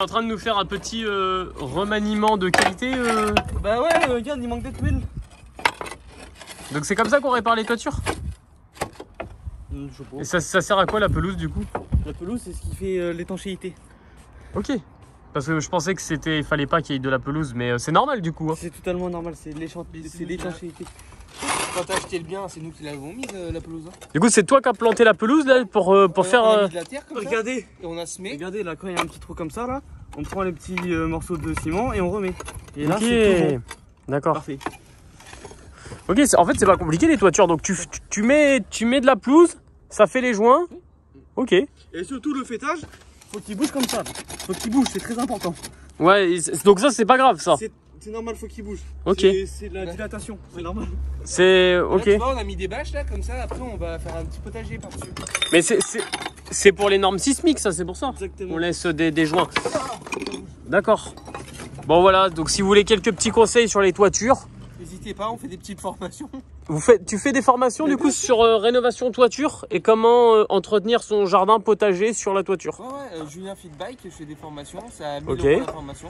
En train de nous faire un petit remaniement de qualité. Bah ouais, regarde, il manque des tuiles. Donc c'est comme ça qu'on répare les toitures? Je sais pas. Et ça sert à quoi la pelouse du coup? La pelouse, c'est ce qui fait l'étanchéité. Ok. Parce que je pensais que il fallait pas qu'il y ait de la pelouse, mais c'est normal du coup. Hein. C'est totalement normal, c'est l'étanchéité. Quand t'as acheté le bien, c'est nous qui l'avons mise la pelouse. Hein. Du coup, c'est toi qui as planté la pelouse là pour faire. On a mis de la terre comme Regardez, ça, et on a semé. regardez là, quand il y a un petit trou comme ça là, on prend les petits morceaux de ciment et on remet. Et là, Ok. c'est tout bon. D'accord. Parfait. Ok, en fait, c'est pas compliqué les toitures. Donc tu mets de la pelouse, ça fait les joints. Ok. Et surtout le fêtage, faut qu'il bouge comme ça. Faut qu'il bouge, c'est très important. Ouais, donc ça, c'est pas grave ça. C'est normal, faut qu'il bouge. Ok. C'est de la dilatation, c'est normal. C'est Là, ok. tu vois, on a mis des bâches là, comme ça, après on va faire un petit potager par-dessus. Mais c'est pour les normes sismiques, ça, c'est pour ça. Exactement. On laisse des joints. D'accord. Bon voilà, donc si vous voulez quelques petits conseils sur les toitures, N'hésitez pas, on fait des petites formations. tu fais des formations du coup sur rénovation toiture et comment entretenir son jardin potager sur la toiture. Ouais, Julien Feedbike, je fais des formations, ça a 1000 Ok. € la formation.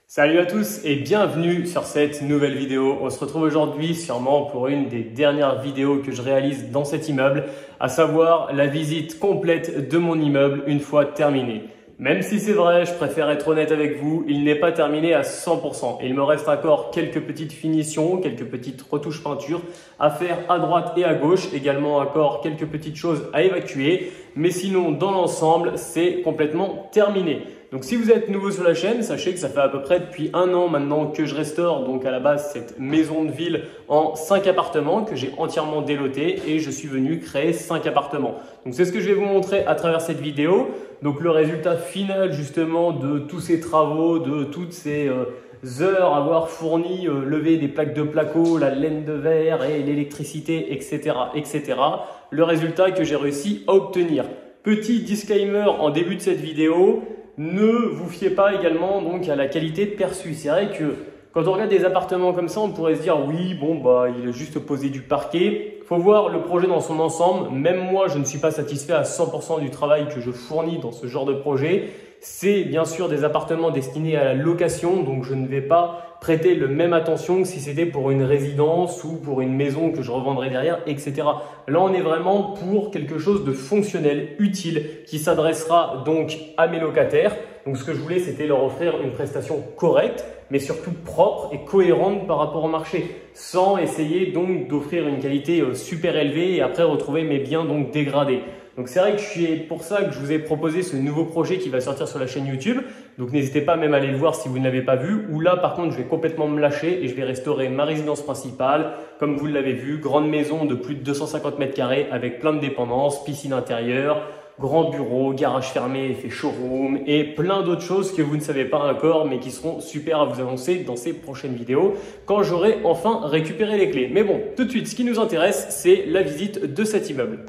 Salut à tous et bienvenue sur cette nouvelle vidéo. On se retrouve aujourd'hui sûrement pour une des dernières vidéos que je réalise dans cet immeuble, à savoir la visite complète de mon immeuble une fois terminée. Même si c'est vrai, je préfère être honnête avec vous, il n'est pas terminé à 100%. Il me reste encore quelques petites finitions, quelques petites retouches peinture à faire à droite et à gauche, également encore quelques petites choses à évacuer. Mais sinon, dans l'ensemble, c'est complètement terminé. Donc si vous êtes nouveau sur la chaîne, sachez que ça fait à peu près depuis 1 an maintenant que je restaure donc à la base cette maison de ville en 5 appartements que j'ai entièrement déloté et je suis venu créer 5 appartements. Donc c'est ce que je vais vous montrer à travers cette vidéo. Donc le résultat final justement de tous ces travaux, de toutes ces heures à avoir fourni, lever des plaques de placo, la laine de verre et l'électricité, etc., etc. Le résultat que j'ai réussi à obtenir. Petit disclaimer en début de cette vidéo. Ne vous fiez pas également donc à la qualité perçue. C'est vrai que quand on regarde des appartements comme ça, on pourrait se dire oui, bon bah il a juste posé du parquet. Faut voir le projet dans son ensemble. Même moi, je ne suis pas satisfait à 100% du travail que je fournis dans ce genre de projet. C'est bien sûr des appartements destinés à la location, donc je ne vais pas prêter le même attention que si c'était pour une résidence ou pour une maison que je revendrai derrière, etc. Là, on est vraiment pour quelque chose de fonctionnel, utile, qui s'adressera donc à mes locataires. Donc, ce que je voulais, c'était leur offrir une prestation correcte, mais surtout propre et cohérente par rapport au marché, sans essayer donc d'offrir une qualité super élevée et après retrouver mes biens donc dégradés. Donc c'est vrai que c'est pour ça que je vous ai proposé ce nouveau projet qui va sortir sur la chaîne YouTube. Donc n'hésitez pas même à aller le voir si vous ne l'avez pas vu. Ou là par contre je vais complètement me lâcher et je vais restaurer ma résidence principale. Comme vous l'avez vu, grande maison de plus de 250 mètres carrés avec plein de dépendances, piscine intérieure, grand bureau, garage fermé, effet showroom et plein d'autres choses que vous ne savez pas encore mais qui seront super à vous annoncer dans ces prochaines vidéos quand j'aurai enfin récupéré les clés. Mais bon, tout de suite, ce qui nous intéresse, c'est la visite de cet immeuble.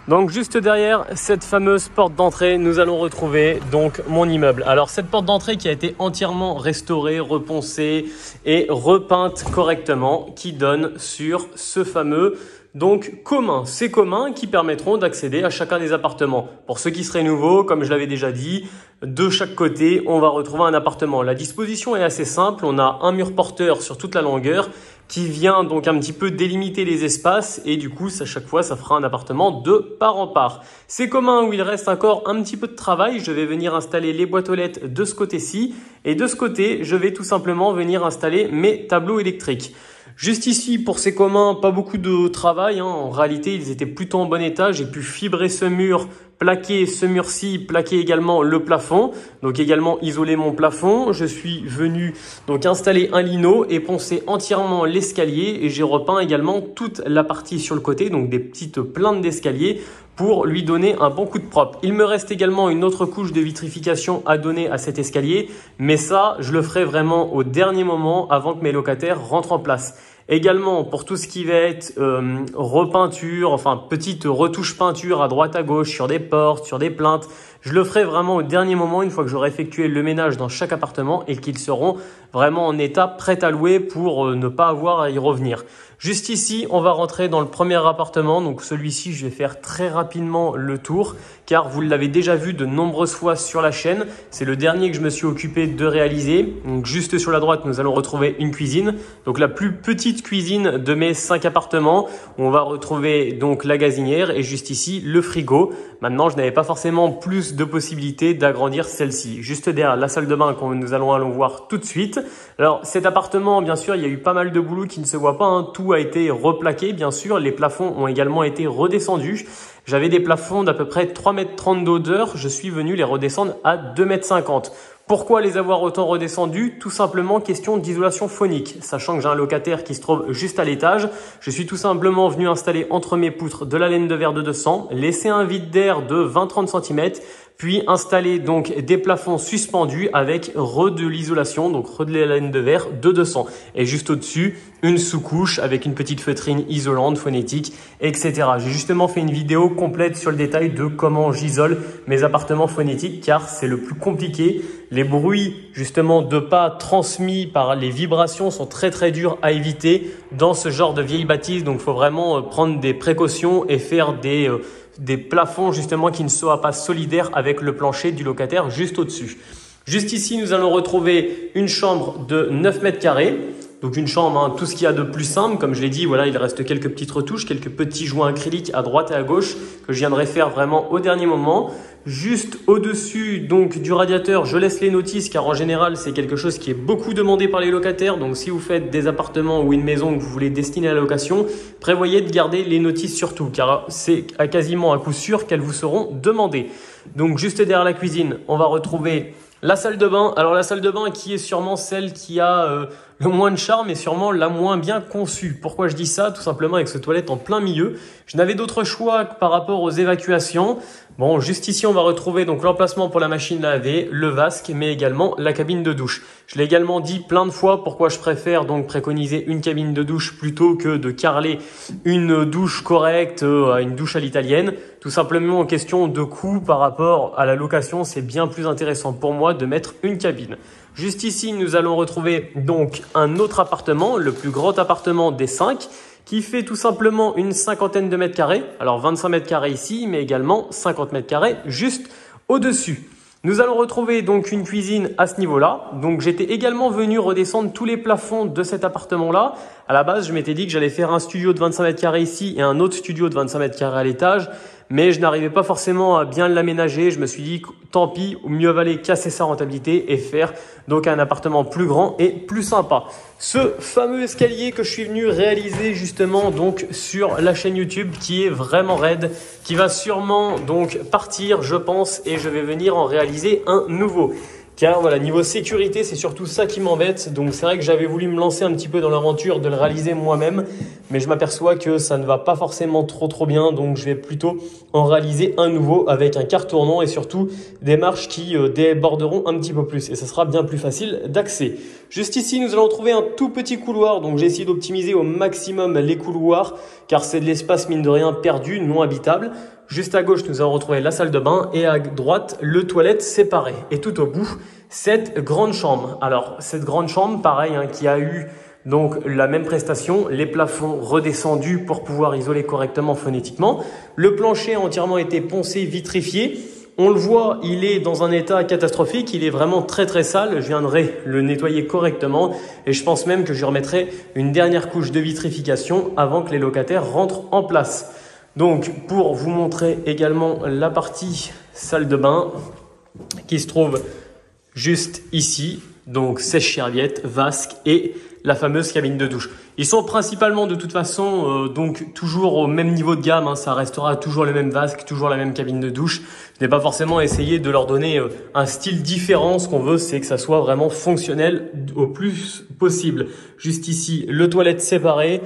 Donc juste derrière cette fameuse porte d'entrée, nous allons retrouver donc mon immeuble. Alors cette porte d'entrée qui a été entièrement restaurée, reponcée et repeinte correctement, qui donne sur ce fameux donc commun. Ces communs qui permettront d'accéder à chacun des appartements. Pour ceux qui seraient nouveaux, comme je l'avais déjà dit, de chaque côté, on va retrouver un appartement. La disposition est assez simple. On a un mur porteur sur toute la longueur qui vient donc un petit peu délimiter les espaces et du coup, à chaque fois, ça fera un appartement de part en part. C'est commun où il reste encore un petit peu de travail. Je vais venir installer les boîtes aux lettres de ce côté-ci et de ce côté, je vais tout simplement venir installer mes tableaux électriques. Juste ici, pour ces communs, pas beaucoup de travail. En réalité, ils étaient plutôt en bon état. J'ai pu fibrer ce mur, plaquer ce mur-ci, plaquer également le plafond. Donc également isoler mon plafond. Je suis venu donc installer un lino et poncer entièrement l'escalier. Et j'ai repeint également toute la partie sur le côté, donc des petites plaintes d'escalier pour lui donner un bon coup de propre. Il me reste également une autre couche de vitrification à donner à cet escalier. Mais ça, je le ferai vraiment au dernier moment avant que mes locataires rentrent en place. Également, pour tout ce qui va être repeinture, enfin petite retouche peinture à droite à gauche sur des portes, sur des plinthes, Je le ferai vraiment au dernier moment, une fois que j'aurai effectué le ménage dans chaque appartement et qu'ils seront vraiment en état prêt à louer pour ne pas avoir à y revenir. Juste ici, on va rentrer dans le premier appartement. Donc celui-ci, je vais faire très rapidement le tour car vous l'avez déjà vu de nombreuses fois sur la chaîne. C'est le dernier que je me suis occupé de réaliser. Donc juste sur la droite, nous allons retrouver une cuisine. Donc la plus petite cuisine de mes 5 appartements. On va retrouver donc la gazinière et juste ici le frigo. Maintenant, je n'avais pas forcément plus de possibilités d'agrandir celle-ci. Juste derrière la salle de bain que nous allons voir tout de suite. Alors cet appartement, bien sûr, il y a eu pas mal de boulot qui ne se voit pas, hein. Tout a été replaqué, bien sûr. Les plafonds ont également été redescendus. J'avais des plafonds d'à peu près 3,30 m d'hauteur. Je suis venu les redescendre à 2,50 m. Pourquoi les avoir autant redescendus? Tout simplement question d'isolation phonique. Sachant que j'ai un locataire qui se trouve juste à l'étage, je suis tout simplement venu installer entre mes poutres de la laine de verre de 200, laisser un vide d'air de 20-30 cm, puis installer donc des plafonds suspendus avec de l'isolation, donc de la laine de verre de 200. Et juste au-dessus, une sous-couche avec une petite feutrine isolante, phonétique, etc. J'ai justement fait une vidéo complète sur le détail de comment j'isole mes appartements phonétiques car c'est le plus compliqué. Les bruits justement de pas transmis par les vibrations sont très durs à éviter dans ce genre de vieille bâtisse. Donc il faut vraiment prendre des précautions et faire des plafonds justement qui ne soient pas solidaires avec le plancher du locataire juste au-dessus. Juste ici, nous allons retrouver une chambre de 9 mètres carrés. Donc une chambre, hein, tout ce qu'il y a de plus simple. Comme je l'ai dit, voilà, il reste quelques petites retouches, quelques petits joints acryliques à droite et à gauche que je viendrai faire vraiment au dernier moment. Juste au-dessus donc du radiateur, je laisse les notices car en général, c'est quelque chose qui est beaucoup demandé par les locataires. Donc si vous faites des appartements ou une maison que vous voulez destiner à la location, prévoyez de garder les notices surtout car c'est quasiment à coup sûr qu'elles vous seront demandées. Donc juste derrière la cuisine, on va retrouver la salle de bain. Alors la salle de bain qui est sûrement celle qui a le moins de charme et sûrement la moins bien conçue. Pourquoi je dis ça? Tout simplement avec cette toilette en plein milieu. Je n'avais d'autre choix que par rapport aux évacuations. Bon, juste ici, on va retrouver donc l'emplacement pour la machine à laver, le vasque, mais également la cabine de douche. Je l'ai également dit plein de fois pourquoi je préfère donc préconiser une cabine de douche plutôt que de carreler une douche correcte à une douche à l'italienne. Tout simplement en question de coût par rapport à la location, c'est bien plus intéressant pour moi de mettre une cabine. Juste ici, nous allons retrouver donc un autre appartement, le plus grand appartement des 5, qui fait tout simplement une cinquantaine de mètres carrés. Alors 25 mètres carrés ici, mais également 50 mètres carrés juste au-dessus. Nous allons retrouver donc une cuisine à ce niveau-là. Donc j'étais également venu redescendre tous les plafonds de cet appartement-là. À la base, je m'étais dit que j'allais faire un studio de 25 mètres carrés ici et un autre studio de 25 mètres carrés à l'étage. Mais je n'arrivais pas forcément à bien l'aménager. Je me suis dit, tant pis, mieux valait casser sa rentabilité et faire donc un appartement plus grand et plus sympa. Ce fameux escalier que je suis venu réaliser justement donc sur la chaîne YouTube qui est vraiment raide, qui va sûrement donc partir, je pense, et je vais venir en réaliser un nouveau. Car voilà, niveau sécurité, c'est surtout ça qui m'embête. Donc c'est vrai que j'avais voulu me lancer un petit peu dans l'aventure de le réaliser moi-même, mais je m'aperçois que ça ne va pas forcément trop bien. Donc je vais plutôt en réaliser un nouveau avec un quart tournant et surtout des marches qui déborderont un petit peu plus. Et ça sera bien plus facile d'accès. Juste ici, nous allons trouver un tout petit couloir. Donc j'ai essayé d'optimiser au maximum les couloirs car c'est de l'espace mine de rien perdu, non habitable. Juste à gauche, nous allons retrouver la salle de bain et à droite, le toilette séparé. Et tout au bout, cette grande chambre. Alors, cette grande chambre, pareil, hein, qui a eu donc la même prestation, les plafonds redescendus pour pouvoir isoler correctement phonétiquement. Le plancher a entièrement été poncé, vitrifié. On le voit, il est dans un état catastrophique. Il est vraiment très sale. Je viendrai le nettoyer correctement et je pense même que je remettrai une dernière couche de vitrification avant que les locataires rentrent en place. Donc, pour vous montrer également la partie salle de bain qui se trouve juste ici, donc sèche-serviette, vasque et la fameuse cabine de douche. Ils sont principalement de toute façon donc toujours au même niveau de gamme, hein, ça restera toujours le même vasque, toujours la même cabine de douche. Je n'ai pas forcément essayé de leur donner un style différent. Ce qu'on veut, c'est que ça soit vraiment fonctionnel au plus possible. Juste ici, le toilette séparé.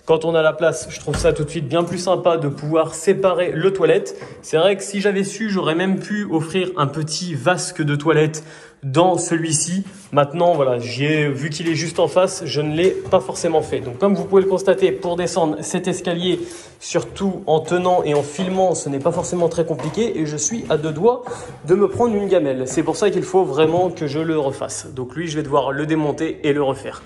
Quand on a la place, je trouve ça tout de suite bien plus sympa de pouvoir séparer le toilette. C'est vrai que si j'avais su, j'aurais même pu offrir un petit vasque de toilette dans celui-ci. Maintenant, voilà, vu qu'il est juste en face, je ne l'ai pas forcément fait. Donc, comme vous pouvez le constater, pour descendre cet escalier, surtout en tenant et en filmant, ce n'est pas forcément très compliqué et je suis à 2 doigts de me prendre une gamelle. C'est pour ça qu'il faut vraiment que je le refasse. Donc, lui, je vais devoir le démonter et le refaire.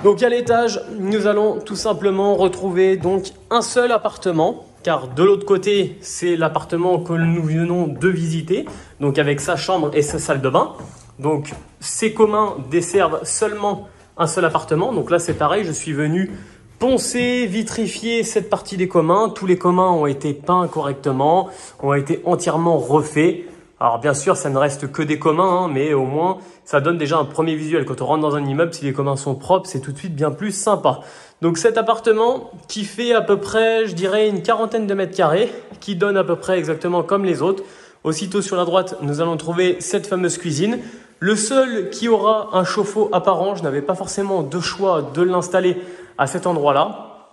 Donc, à l'étage, nous allons tout simplement retrouver donc un seul appartement. Car de l'autre côté, c'est l'appartement que nous venons de visiter, donc avec sa chambre et sa salle de bain. Donc ces communs desservent seulement un seul appartement. Donc là, c'est pareil, je suis venu poncer, vitrifier cette partie des communs. Tous les communs ont été peints correctement, ont été entièrement refaits. Alors bien sûr, ça ne reste que des communs, mais au moins, ça donne déjà un premier visuel. Quand on rentre dans un immeuble, si les communs sont propres, c'est tout de suite bien plus sympa. Donc cet appartement qui fait à peu près, je dirais, une quarantaine de mètres carrés, qui donne à peu près exactement comme les autres. Aussitôt sur la droite, nous allons trouver cette fameuse cuisine. Le seul qui aura un chauffe-eau apparent, je n'avais pas forcément de choix de l'installer à cet endroit-là.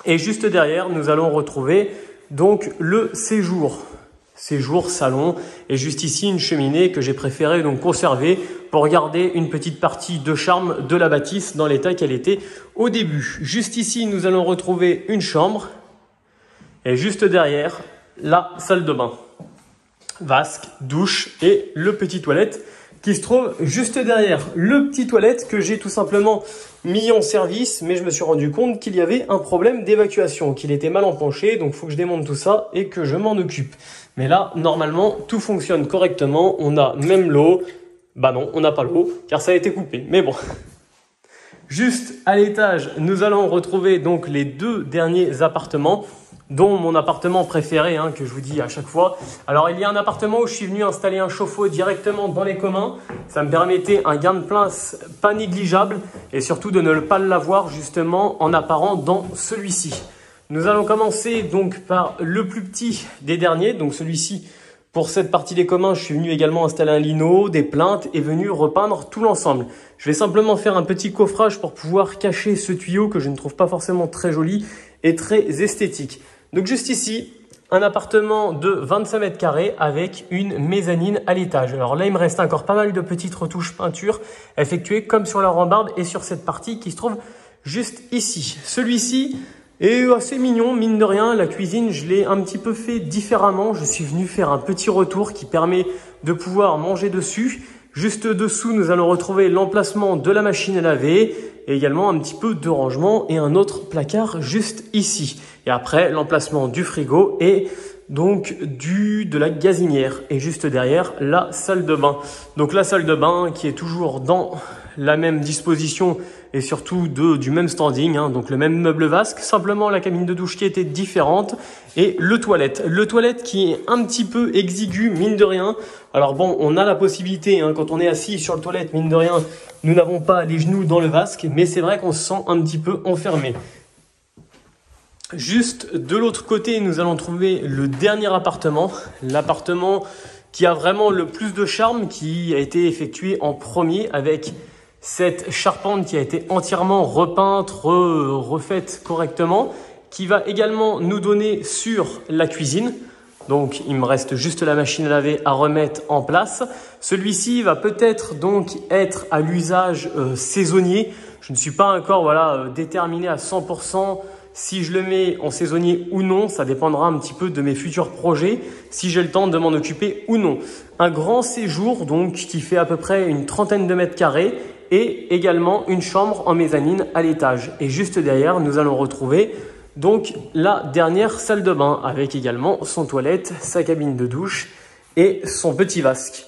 Et juste derrière, nous allons retrouver donc le séjour salon, et juste ici une cheminée que j'ai préféré donc conserver pour garder une petite partie de charme de la bâtisse dans l'état qu'elle était au début. Juste ici, nous allons retrouver une chambre et juste derrière, la salle de bain. Vasque, douche et le petit toilette qui se trouve juste derrière. Le petit toilette que j'ai tout simplement mis en service, mais je me suis rendu compte qu'il y avait un problème d'évacuation, qu'il était mal empenché, donc il faut que je démonte tout ça et que je m'en occupe. Mais là, normalement, tout fonctionne correctement. On a même l'eau. Bah non, on n'a pas l'eau, car ça a été coupé. Mais bon. Juste à l'étage, nous allons retrouver donc les 2 derniers appartements, dont mon appartement préféré, que je vous dis à chaque fois. Alors, il y a un appartement où je suis venu installer un chauffe-eau directement dans les communs. Ça me permettait un gain de place pas négligeable et surtout de ne pas l'avoir justement en apparent dans celui-ci. Nous allons commencer donc par le plus petit des derniers, donc celui-ci. Pour cette partie des communs, je suis venu également installer un lino, des plinthes et venu repeindre tout l'ensemble. Je vais simplement faire un petit coffrage pour pouvoir cacher ce tuyau que je ne trouve pas forcément très joli et très esthétique. Donc juste ici, un appartement de 25 mètres carrés avec une mezzanine à l'étage. Alors là, il me reste encore pas mal de petites retouches peinture effectuées comme sur la rambarde et sur cette partie qui se trouve juste ici. Celui-ci est assez mignon, mine de rien. La cuisine, je l'ai un petit peu fait différemment. Je suis venu faire un petit retour qui permet de pouvoir manger dessus. Juste dessous, nous allons retrouver l'emplacement de la machine à laver et également un petit peu de rangement et un autre placard juste ici. Et après, l'emplacement du frigo et donc de la gazinière. Et juste derrière, la salle de bain. Donc la salle de bain qui est toujours dans la même disposition et surtout du même standing, donc le même meuble vasque, simplement la cabine de douche qui était différente et le toilette qui est un petit peu exigu, mine de rien. Alors bon, on a la possibilité, quand on est assis sur le toilette, mine de rien, nous n'avons pas les genoux dans le vasque, mais c'est vrai qu'on se sent un petit peu enfermé. Juste de l'autre côté, nous allons trouver le dernier appartement, l'appartement qui a vraiment le plus de charme, qui a été effectué en premier avec cette charpente qui a été entièrement repeinte, refaite correctement, qui va également nous donner sur la cuisine. Donc, il me reste juste la machine à laver à remettre en place. Celui-ci va peut-être donc être à l'usage saisonnier. Je ne suis pas encore déterminé à 100% si je le mets en saisonnier ou non. Ça dépendra un petit peu de mes futurs projets, si j'ai le temps de m'en occuper ou non. Un grand séjour donc qui fait à peu près une trentaine de mètres carrés et également une chambre en mezzanine à l'étage. Et juste derrière, nous allons retrouver donc la dernière salle de bain avec également son toilette, sa cabine de douche et son petit vasque.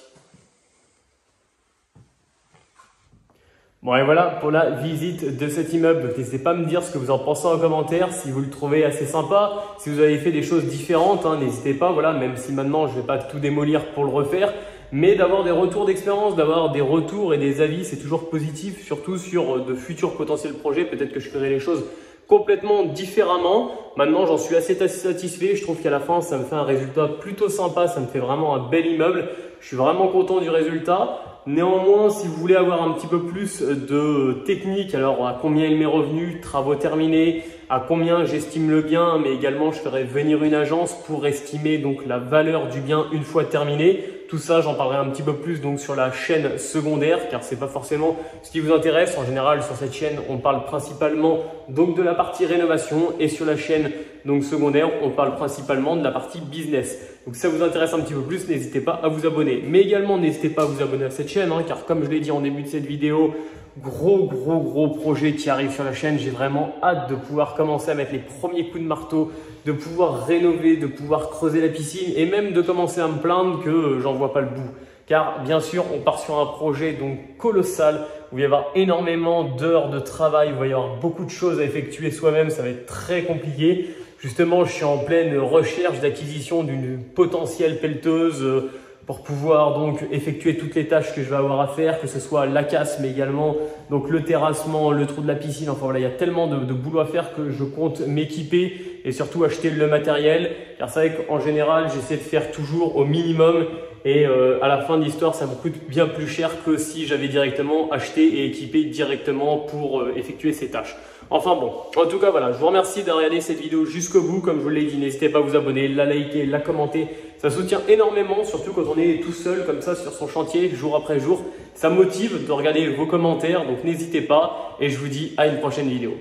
Bon et voilà pour la visite de cet immeuble. N'hésitez pas à me dire ce que vous en pensez en commentaire, si vous le trouvez assez sympa, si vous avez fait des choses différentes, n'hésitez pas, même si maintenant je ne vais pas tout démolir pour le refaire, mais d'avoir des retours d'expérience, d'avoir des retours et des avis, c'est toujours positif, surtout sur de futurs potentiels projets. Peut-être que je ferai les choses complètement différemment. Maintenant, j'en suis assez satisfait. Je trouve qu'à la fin, ça me fait un résultat plutôt sympa. Ça me fait vraiment un bel immeuble. Je suis vraiment content du résultat. Néanmoins, si vous voulez avoir un petit peu plus de technique, alors à combien est mes revenus, travaux terminés, à combien j'estime le bien, mais également je ferai venir une agence pour estimer donc la valeur du bien une fois terminé. Tout ça, j'en parlerai un petit peu plus donc sur la chaîne secondaire, car c'est pas forcément ce qui vous intéresse. En général, sur cette chaîne, on parle principalement donc de la partie rénovation, et sur la chaîne donc secondaire, on parle principalement de la partie business. Donc si ça vous intéresse un petit peu plus, n'hésitez pas à vous abonner. Mais également, n'hésitez pas à vous abonner à cette chaîne, car comme je l'ai dit en début de cette vidéo, gros projet qui arrive sur la chaîne. J'ai vraiment hâte de pouvoir commencer à mettre les premiers coups de marteau, de pouvoir rénover, de pouvoir creuser la piscine et même de commencer à me plaindre que j'en vois pas le bout. Car bien sûr, on part sur un projet donc colossal où il va y avoir énormément d'heures de travail, où il va y avoir beaucoup de choses à effectuer soi-même, ça va être très compliqué. Justement, je suis en pleine recherche d'acquisition d'une potentielle pelleteuse pour pouvoir donc effectuer toutes les tâches que je vais avoir à faire, que ce soit la casse, mais également donc le terrassement, le trou de la piscine. Enfin voilà, il y a tellement de boulot à faire que je compte m'équiper et surtout acheter le matériel. Car c'est vrai qu'en général, j'essaie de faire toujours au minimum et à la fin de l'histoire, ça me coûte bien plus cher que si j'avais directement acheté et équipé directement pour effectuer ces tâches. Enfin bon, en tout cas voilà, je vous remercie d'avoir regardé cette vidéo jusqu'au bout. Comme je vous l'ai dit, n'hésitez pas à vous abonner, la liker, la commenter. Ça soutient énormément, surtout quand on est tout seul comme ça sur son chantier, jour après jour. Ça motive de regarder vos commentaires, donc n'hésitez pas et je vous dis à une prochaine vidéo.